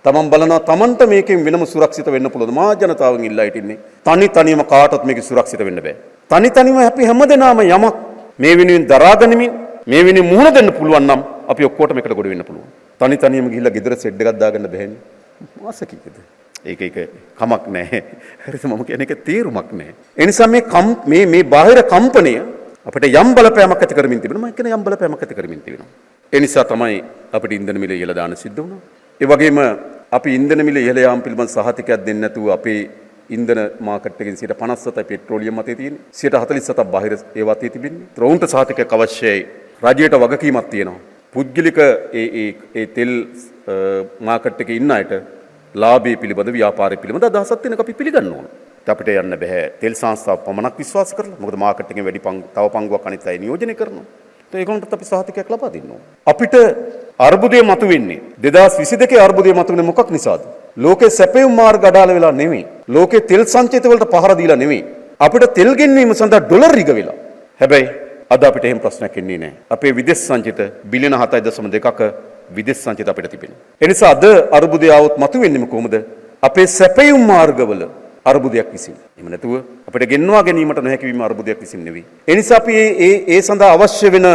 තමන් බලනවා තමන්ට මේකෙන් වෙනම සුරක්ෂිත වෙන්න පුළුවන්. මා ජනතාවෙන් ඉල්ලා හිටින්නේ තනියම කාටවත් මේක සුරක්ෂිත වෙන්න බෑ. තනියම අපි හැමදෙනාම යමක් මේ වෙනුවෙන් දරාගනිමින් මේ වෙනුවෙන් මුහුණ දෙන්න පුළුවන් නම් අපි ඔක්කොටම එකට ගොඩ වෙන්න පුළුවන්. තනියම ගිහිල්ලා ගෙදර සෙඩ් එකක් දාගන්න බෑනේ. මාස කීයද? ඒක කමක් නැහැ. හරිද? මම කියන්නේ ඒක තීරුමක් නැහැ. ඒ නිසා මේ බාහිර කම්පනය අපිට යම් බලපෑමක් ඇති කරමින් තිබෙනවා. මම කියන්නේ යම් බලපෑමක් ඇති කරමින් තිබෙනවා. ඒ නිසා තමයි අපිට ඉන්ධන මිල ඉහළ දාන්න සිද්ධ වුණා. ඒ වගේම අපි ඉන්ධන මිල ඉහළ යාම පිළිබඳ සහතිකයක් දෙන්නේ නැතුව අපේ ඉන්ධන මාකට් එකෙන් 50% පෙට්‍රෝලියම් අතේ තියෙන්නේ. 47%ක් බාහිර ඒවා අතේ තිබෙන්නේ. ත්‍රෝන්ට සහතිකයක් අවශ්‍යයි. රජයට වගකීමක් තියෙනවා. පුද්ගලික ඒ තෙල් මාකට් එකේ ඉන්න අයට ලාභය පිළිබඳ ව්‍යාපාරය පිළිබඳ අදහසක් තියෙනක අපි පිළිගන්න ඕන. අපිට යන්න බෑ තෙල් සංස්ථාව පමණක් විශ්වාස කරලා. මොකද මාකට් එකෙන් වැඩි තව පංගුවක් අනිත් අය නියෝජනය කරනවා. ඒගොල්ලන්ටත් අපි සහතිකයක් ලබා දෙන්න ඕන. අපිට අර්බුදය මතුවෙන්නේ 2022 අර්බුදය මතුවෙන්නේ මොකක් නිසාද? ලෝකේ සැපයුම් මාර්ග අඩාල වෙලා නෙමෙයි. ලෝකේ තෙල් සංචිත වලට පහර දීලා නෙමෙයි. අපිට තෙල් ගෙන්වීම සඳහා ඩොලර් රිග වෙලා. හැබැයි අද අපිට එහෙම ප්‍රශ්නයක් එන්නේ නැහැ. අපේ විදේශ සංචිත බිලියන 7.2ක විදේශ සංචිත අපිට තිබෙනවා. ඒ නිසා අද අර්බුදය આવොත් මතුවෙන්නේ කොහොමද? අපේ සැපයුම් මාර්ගවල අර්බුදයක් විසින්. එහෙම නැතුව අපිට ගෙන්වා ගැනීමට නොහැකි වීම අර්බුදයක් විසින් නෙවෙයි. ඒ නිසා අපි ඒ සඳහා අවශ්‍ය වෙන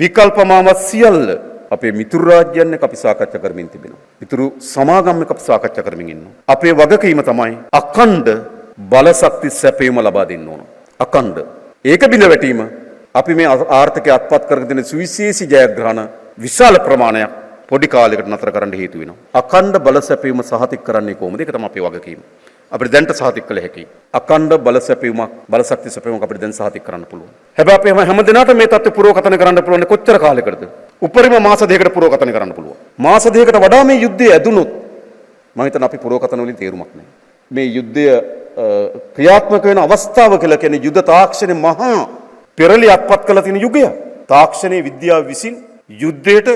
විකල්පමාවත් සියල්ල අපේ මිතුරු රාජ්‍යයන් එක්ක අපි සාකච්ඡා කරමින් තිබෙනවා. මිතුරු සමාගම් එක්ක අපි සාකච්ඡා කරමින් ඉන්නවා. අපේ වගකීම තමයි අඛණ්ඩ බලශක්ති සැපයීම ලබා දෙන්න ඕන. අඛණ්ඩ. ඒක බිඳ වැටීම අපි මේ ආර්ථිකය අත්පත් කරගෙන දෙන සුවිශේෂී ජයග්‍රහණ විශාල ප්‍රමාණයක් පොඩි කාලයකට නතර කරන්න හේතු වෙනවා. අඛණ්ඩ බල සැපයීම සහතික කරන්නේ කොහොමද? ඒක තමයි අපේ වගකීම. අපිට දැන්ට සහතික කළ හැකියි. අඛණ්ඩ බල සැපයීමක් බලශක්ති සැපයීමක් අපිට දැන් සහතික කරන්න පුළුවන්. හැබැයි අපි හැම දිනකටම මේ தත්ත්ව පුරෝකතන කරන්න පුළුවන් කොච්චර කාලයකටද? උපරිම මාස දෙකකට පුරෝකතන කරන්න පුළුවන්. මාස දෙකකට වඩා මේ යුද්ධය ඇදුනොත් මම හිතනවා අපි පුරෝකතන වලින් තේරුමක් නැහැ. මේ යුද්ධය ක්‍රියාත්මක වෙන අවස්ථාව කියලා කියන්නේ යුද්ධ තාක්ෂණය මහා පෙරළි අත්පත් කළ තියෙන යුගය. තාක්ෂණයේ විද්‍යාව විසින් යුද්ධයට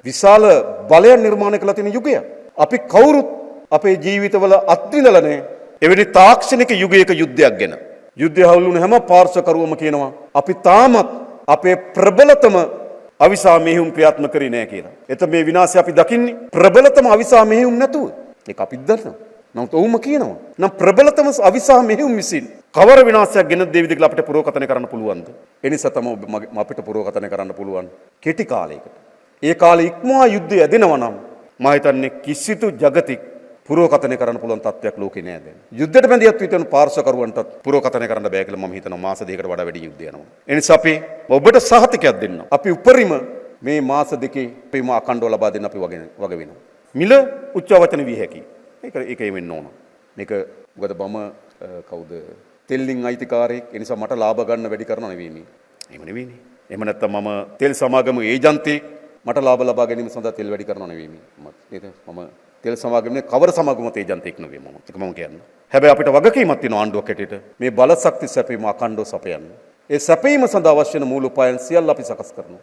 විශාල බලයක් නිර්මාණය කළ තියෙන යුගය. අපි කවුරුත් අපේ ජීවිතවල අත්විඳලා නැහැ එවැනි තාක්ෂණික යුගයක යුද්ධයක් ගැන. යුද්ධය හවුලුන හැම පාර්ශවකරුවම කියනවා අපි තාමත් අපේ ප්‍රබලතම අවිසා මෙහෙයුම් ක්‍රියාත්මක කරේ නැහැ කියලා. එතකොට මේ විනාශය අපි දකින්නේ ප්‍රබලතම අවිසා මෙහෙයුම් නැතුව. ඒක අපිත් දන්නවා. නමුත් ඔවුම කියනවා. නම් ප්‍රබලතම අවිසා මෙහෙයුම් විසින් කවර විනාශයක් ගෙන දෙවිද කියලා අපිට පුරෝකතනය කරන්න පුළුවන්ද? ඒ නිසා තමයි අපිට පුරෝකතනය කරන්න පුළුවන් කෙටි කාලයකට. ඒ කාලේ ඉක්මවා යුද්ධය ඇදෙනවා නම් මම හිතන්නේ කිසිදු జగතික පුරෝකතනය කරන්න පුළුවන් තත්ත්වයක් ලෝකේ නෑ දැන්. යුද්ධයට බැඳියත් විතර පාර්ශවකරුවන්ට පුරෝකතනය කරන්න බෑ කියලා මම හිතනවා මාස දෙකකට වඩා වැඩි යුද්ධ යනවා. ඒ නිසා අපි ඔබට සහතිකයක් දෙන්න. අපි උපරිම මේ මාස දෙකේ ප්‍රේම අඛණ්ඩව ලබා දෙන්න අපි වග වෙනවා. මිල උච්චවචන විය හැකියි. ඒකේ වෙන්න ඕන. මේක මොකද බම කවුද තෙල්ලින් අයිතිකාරයෙක්. ඒ නිසා මට ලාභ ගන්න වැඩි කරනව නෙවෙයි මේ. එහෙම නෙවෙයිනේ. එහෙම නැත්නම් මම තෙල් සමාගම ඒජන්තෙක් මට ලාභ ලබා ගැනීම සඳහා තෙල් වැඩි කරනව නෙවෙයි මේ. මම තෙල් සමාගමේ කවර සමාගමක ඒජන්තෙක් නෙවෙයි මම. ඒක මම කියන්නේ. හැබැයි අපිට වගකීමක් තියෙනවා ආණ්ඩුවක් හැටියට මේ බලශක්ති සැපීම අඛණ්ඩව සපයන්න. ඒ සැපීම සඳහා අවශ්‍ය වෙන මූල උපායන් සියල්ල අපි සකස් කරනවා.